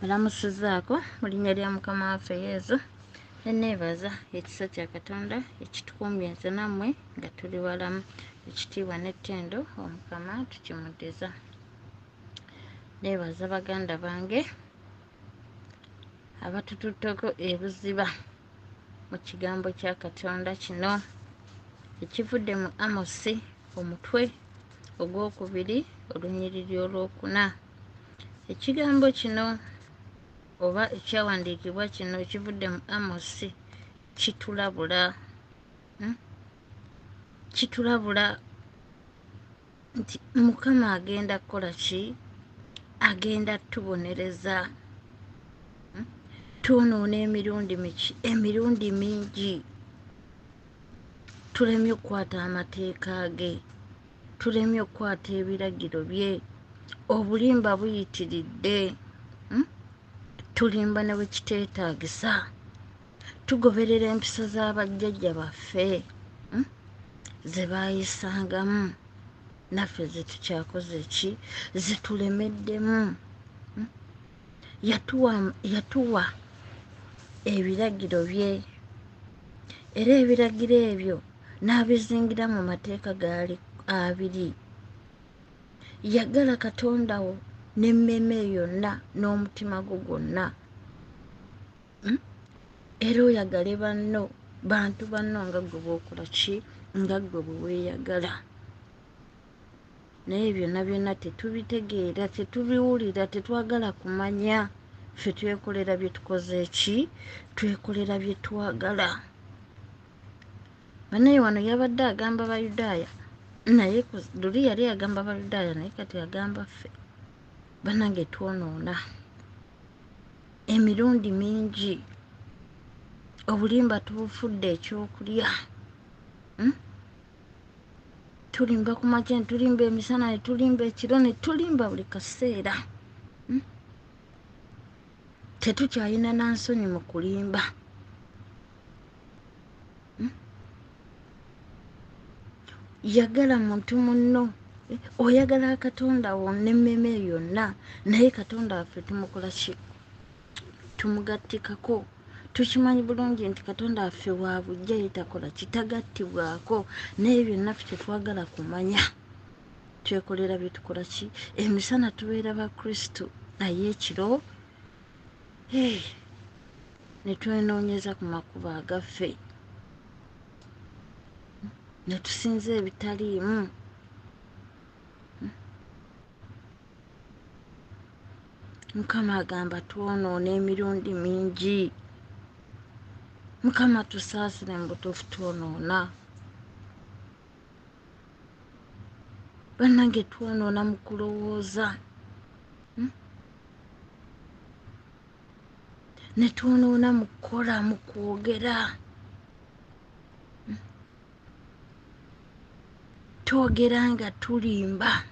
Olamusizaako mu linnya lya mukama waffe Yesu. Neneebaza ekisa kya Katonda ekitukuumye nze nammwe nga tuli walamu. Ekitiibwa n'ettendo omukama tukimuddiza. Neebaza baganda bange abatututteko ebuziba mu kigambo kya Katonda kino ekivudde mu Amosi omutwe ogwokubiri olunyiriri olwokuna. Ekigambo kino oba ekyawandiikibwa kino ekivudde mu Amosi kitulabula. Kitulabula nti mukama agenda kukola ki? Agenda tubonereza. Twonoona emirundi mingi. Tulemye okukwata amateeka ge, tulemye okukwata ebiragiro bye. Obulimba buyitiridde. Tulimba ne bwe kiteetaagisa. Tugoberera empisa z'abajjajja baffe ze baayisangamu, naffe ze tukyakoze ki? Ze tulemeddemu. Yatuwa ebiragiro bye, era ebiragiro ebyo n'abizingira mu mateeka gaali 2. Yagala Katonda wo n'emmeeme yonna n'omutima gwo gwonna, era oyagale bantu banno nga gwe bw'okola ki? Nga gwe bwe weeyagala. Naye byonna byonna tetubitegeera, tetubiwulira, tetwagala kumanya. Ffe twekolera bye tukoze ki? Twekolera bye twagala. Banaye wano yabadde agamba Bayudaaya, naye luli yali agamba Bayudaaya, naye kati agamba ffe. Bannange twonoona emirundi mingi. Obulimba tubufudde ekyokulya. Tulimba ku makya, ne tulimba emisana, ne tulimba ekiro, ne tulimba buli kaseera. Tetukyalina na nsonyi mu kulimba. Yagala muntu munno, oyagala Katonda wo n'emmeeme yonna, naye Katonda waffe tumukola ki? Tumugattikako. Tukimanyi bulungi nti Katonda waffe wa bujja, yetakola kitagattibwako. Naye byonna ffe tetwagala kumanya. Twekolera bye tukola ki? Emisana tubeera ba Kristo, naye ekiro ne twenoonyeza ku makubo agaffe, ne tusinza ebitaliimu. Mukama agamba twonoona emirundi mingi. Mukama tusaasire mu butuufu twonoona. Bannange twonoona mu kulowooza, ne twonoona mu kukola, mu kwogera. Twogera nga tulimba.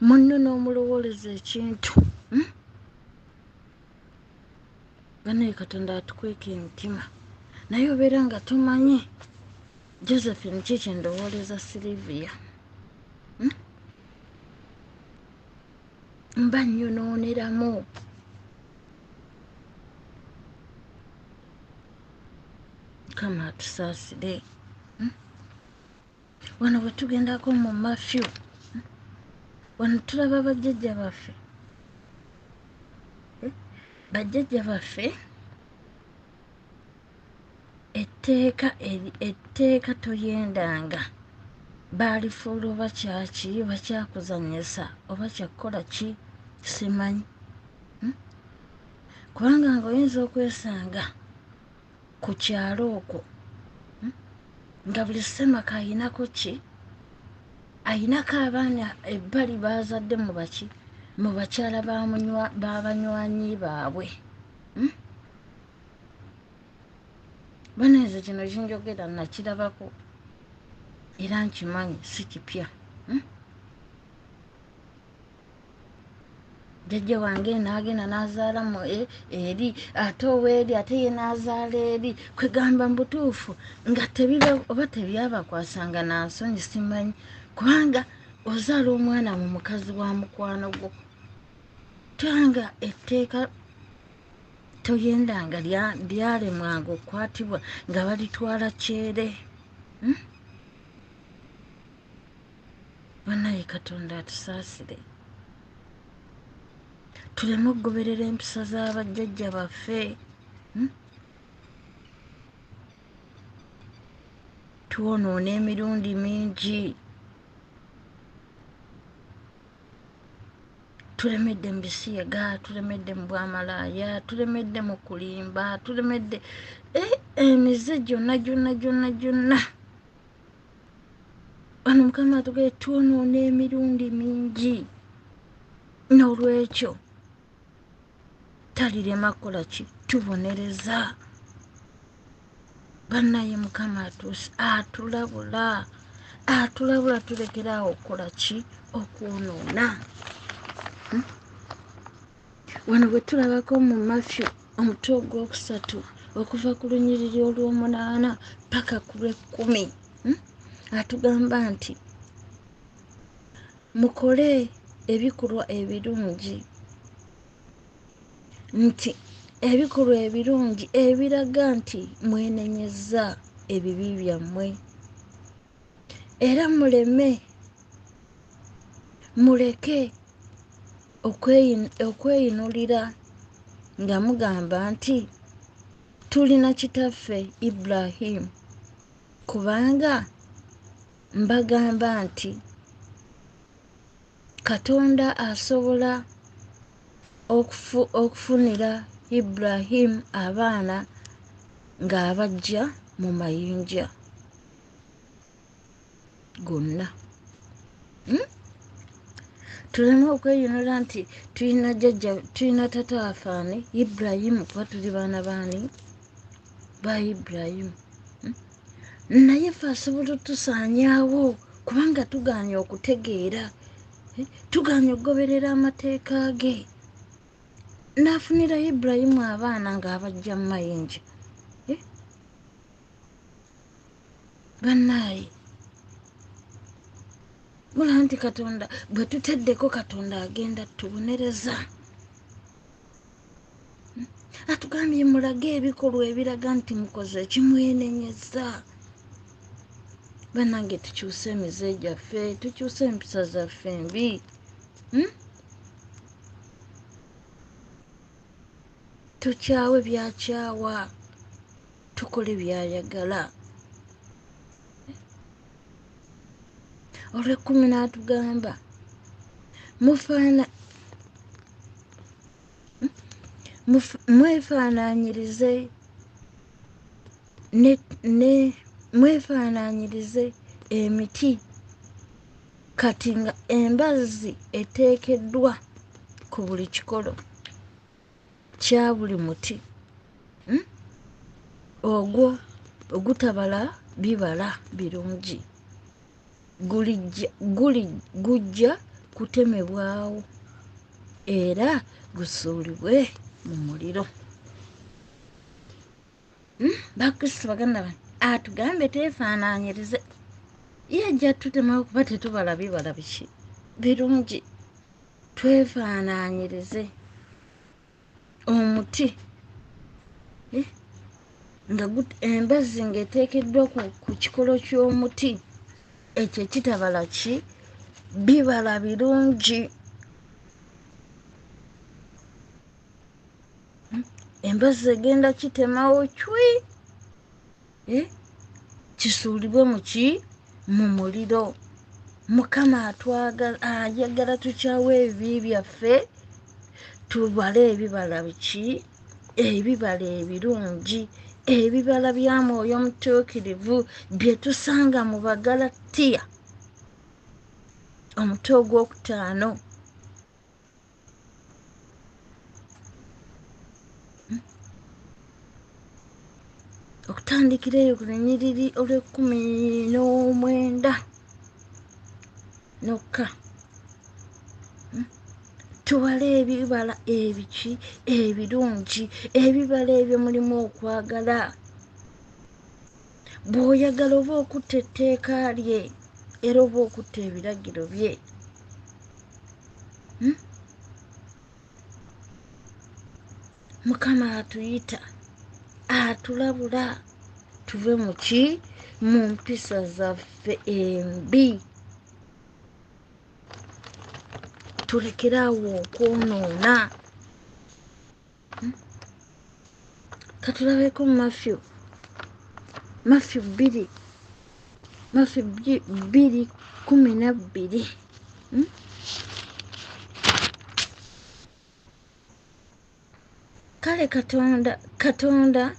Munno n'omulowooleza ekintu. Banaye Katonda atukweka emitima. Naye obeera nga tumanyi. Josephine kiki ndowooleza Sylvia. Mba nnyonooneramu. Mukama atusaasire. Wano bwe tugendako mu Matthew, wano tulaba bajjajja baffe. Bajjajja baffe etteeka toyendanga. Baalifuula oba kyaki, oba kyakuzannyisa, oba kyakukola ki? Simanyi. Kubanga ng'oyinza okwesanga ku kyalo okwo nga buli ssemaka ayinako ki? Ayinako abaana ebbali baazadde mu baki? Mu bakyala b'abanywanyi baabwe. Banaeze kino kinjogera nakirabako era nkimanyi, si kipya. Jjajja wange n'agenda n'azaala eri, ate oweeri ate ye n'azaala eri. Kwegamba mu butuufu nga tebiba oba tebyabakwasanga na nsonyi, simanyi. Kubanga ozaala omwana mu mukazi wa mukwano gwo tanga etteeka toyendanga lyalemwanga okukwatibwa nga balitwala kyere. Banaye Katonda atusaasire tuleme okugoberera empisa z'abajjajja baffe. Twonoona emirundi mingi. Tulemedde mu bisiyaga, tulemedde mu bwamalaaya, tulemedde mu kulimba, tulemedde emize gyonna. Wano Mukama atugee twonoona emirundi mingi. N'olwekyo talirema kukola ki? Tubonereza. Bannaye Mukama atulabula tulekeraawo okukola ki? Okwonoona. Wano bwe tulabako mu Mafyu omutwe ogwokusatu okuva ku lunyiriri olw'omunaana paka ku lw'ekkumi atugamba nti mukole ebikolwa ebirungi, nti ebikolwa ebirungi ebiraga nti mwenenyezza ebibi byammwe, era muleke okweyinulira nga mugamba nti tulina kitaffe Ibrahimu, kubanga mbagamba nti Katonda asobola okufunira Ibrahimu abaana ng'abajja mu mayinja gonna. Tuleme okweyonera nti tulina tata wafaani Ibrahimu kuba tuli baana baani? Ba Ibrahimu. Naye ffe asobola otusaanyaawo kubanga tugaanye okutegeera, tugaanye okugoberera amateeka ge. N'afunira Ibrahimu abaana ng'abajja mu mayinja. Bannaaye mulaba nti Katonda bwe tuteddeko Katonda agenda tubonereza. Atugambye mulage ebikolwa ebiraga nti mukoze ekimwenenyezza. Bannange tukyuse emize gyaffe, tukyuse empisa zaffe embi. Tukyawe byakyawa, tukole byayagala. Olw'ekkumi n'atugamba mwefaanaanyirize emiti, kati nga embazzi eteekeddwa ku buli kikolo kya buli muti ogwo ogutabala bibala birungi gujja kutemebwawo era gusuulibwe mu muliro. Bakristo baganda bange atugambe twefaanaanyirize. Yajja tutemawo kuba tetubala bibala biki birungi. Twefaanaanyirize omuti nga embazzi ng'eteekeddwa ku kikolo ky'omuti ekyo kitabala ki? Bibala birungi. Embazzi egenda kitemawo cwi, kisuulibwe mu muliro. Mukama ayagala tukyawe ebibi byaffe, tubale ebibala biki? Ebibala ebirungi, ebibala bya Mwoyo Omutuukirivu bye tusanga mu Bagalatiya omutwe ogwokutaano. Okutandikira eyo ku lunyiriri olw'19 nokka. Tubale ebibala ebiki? Ebirungi, ebibala ebyo mulimu okwagala. Bw'oyagala oba okutta etteeka lye, era oba okutta ebiragiro bye. Mukama atuyita, atulabula tuve mu mpisa zaffe embi. Tulekeraawo okwonoona. Katulabeko Matthew 2:12. Kale Katonda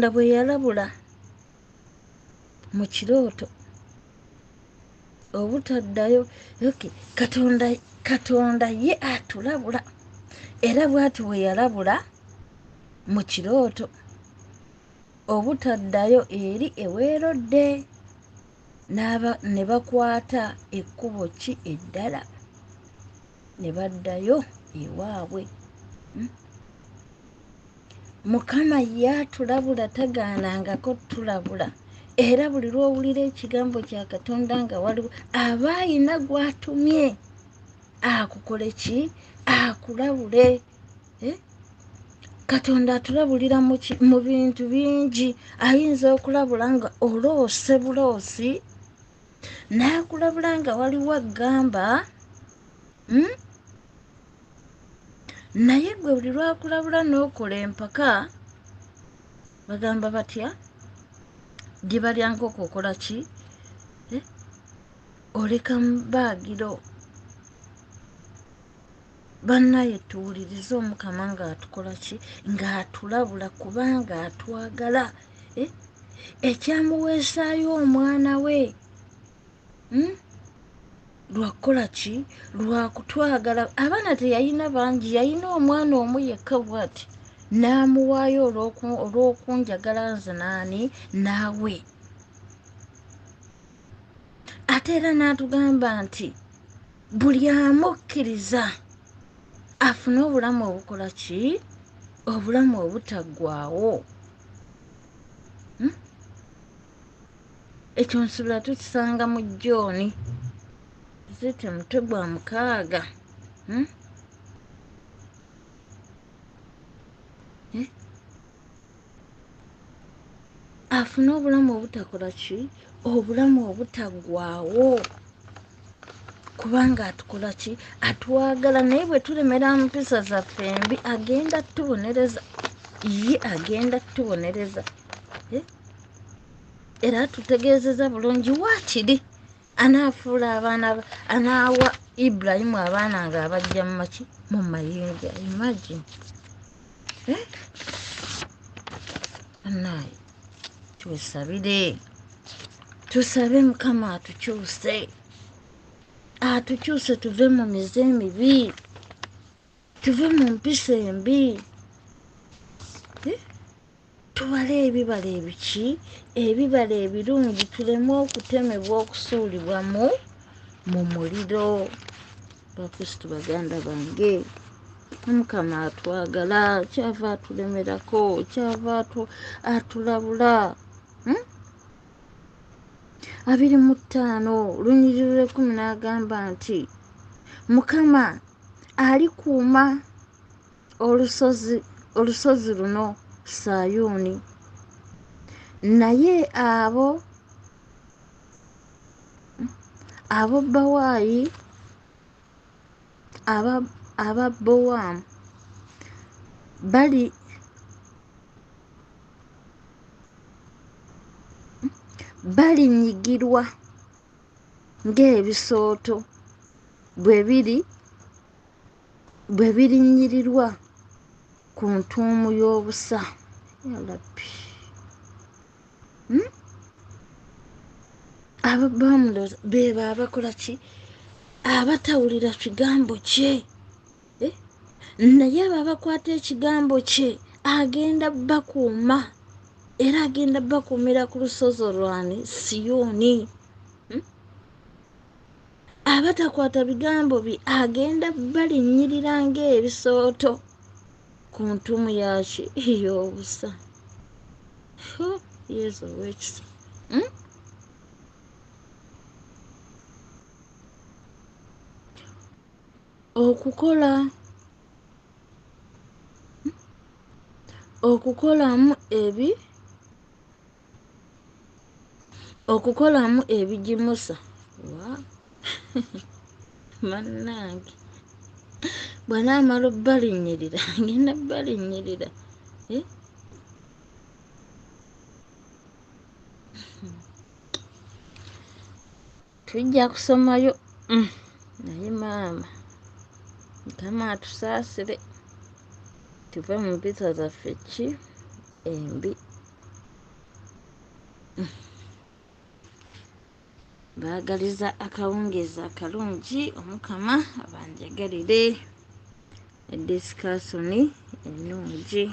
bwe yalabula mu kirooto obutaddayo. Katonda ye atulabula, era bw'ati bwe yalabula mu kirooto obutaddayo eri eweerodde, ne bakwata ekkubo ki eddala, ne baddayo ewaabwe. Mukama ye atulabula, tagaanangako tulabula. Era buli lw'owulira ekigambo kya Katonda nga waliwo aba ayina gw'atumye akukole ki, akulabule. Katonda atulabulira mu bintu bingi. Ayinza okulabula nga oloose buloosi, n'akulabula nga waliwo agamba, naye gwe buli lwakulabula n'okola empaka, bagamba batya, diba lya nkoko okola ki, oleka mu baagiro. Bannaye tuwulirize Omukama ng'atukola ki, ng'atulabula kubanga atwagala. Ekyamuweesaayo omwana we lwakukola ki, lwakutwagala. Abaana teyalina bangi, yalina omwana omu yekka bw'ati, n'amuwaayo olw'okunjagala nze naani naawe. Ate era n'atugamba nti buli amukkiriza afune obulamu obukola ki, obulamu obutaggwaawo. Ekyo nsubira tukisanga mu John mutwe gwa 6. Afune obulamu obutakola ki, obulamu obutaggwaawo, kubanga atukola ki, atwagala. Naye bwe tulemera mu mpisa zaffe embi, agenda tubonereza. Ye agenda tubonereza. Era tutegeezeza bulungi waakiri anaafuula abaana, anaawa Ibrahimu abaana ng'abajja mu mayinja. Imagine. Anaaye twesabire, tusabe Mukama atukyuse tuve mu mize emibi, tuve mu mpisa embi. Tubale ebibala ebiki, ebibala ebirungi, tuleme okutemebwa, okusuulibwa mu muliro. Bakristu baganda bange, Mukama atwagala, kyava atulemerako, kyava atulabula. 25 Lunyiriri 10 n'agamba nti Mukama alikuuma olusozi luno Sayuuni, naye abo Bawaayi, aba Bowamu balinyigirwa ng'ebisooto bwe birinyirirwa ku ntuumu y'obusa. Yalabbi. Ababamuloza beba abakola ki, abatawulira kigambo kye. Naye abo abakwata ekigambo kye agenda bakuuma, era agenda bakuumira ku lusozi olwani Siyoni. Abatakwata bigambo bye agenda balinnyirira ng'ebisooto ku ntuumu yaki y'obusa. years owekisa okukolamu ebigimusa mannange bw'anaamala obbalinyirira ngenda bbalinyirira tujja kusomayo naye maama mukama atusaasire tuve mu mpisa zaffe ki embi baagaliza akawungeezi akalungi omukama abanjagalire edisikasoni ennungi